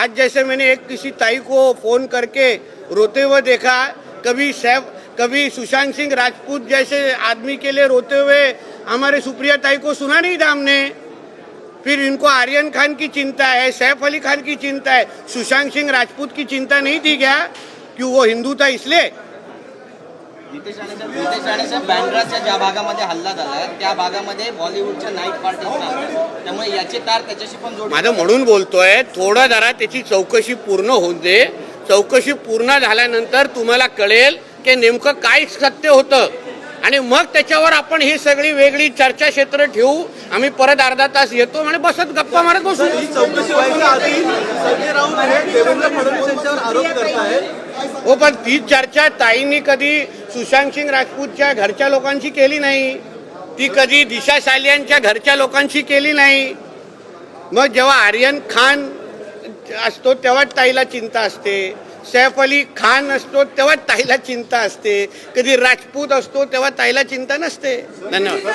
आज जैसे मैंने एक किसी ताई को फ़ोन करके रोते हुए देखा, कभी सुशांत सिंह राजपूत जैसे आदमी के लिए रोते हुए हमारे सुप्रिया ताई को सुना नहीं था हमने। फिर इनको आर्यन खान की चिंता है, सैफ अली खान की चिंता है, सुशांत सिंह राजपूत की चिंता नहीं थी क्या? क्यों वो हिंदू था इसलिए? नितेश राणे साहेब बँड्राच्या ज्या भागामध्ये हल्ला झाला त्या भागामध्ये बॉलिवूडच्या नाईट पार्टी असतात, त्यामुळे याचे तार त्याच्याशी पण जोड. माझं म्हणून बोलतोय, थोडं जरा त्याची चौकशी पूर्ण होऊ दे. चौकशी पूर्ण झाल्यानंतर तुम्हाला कळेल की नेमकं काय सत्य होतं आणि मग त्याच्यावर आपण ही सगळी वेगळी चर्चा क्षेत्र ठेवू. आम्ही परत अर्धा तास येतो आणि बसत गप्पा मारत बसू. चौकशी व्हायच्या आधी संजय राऊत हे देवेंद्र फडणवीस यांच्यावर आरोप करतायत. हो, पण ती चर्चा ताईंनी कधी सुशांत सिंह राजपूतच्या घरच्या लोकांशी केली नाही, ती कधी दिशा सालियांच्या घरच्या लोकांशी केली नाही. मग जेव्हा आर्यन खान असतो तेव्हा ताईला चिंता असते, सैफ अली खान असतो तेव्हा ताईला चिंता असते, कधी राजपूत असतो तेव्हा ताईला चिंता नसते. धन्यवाद.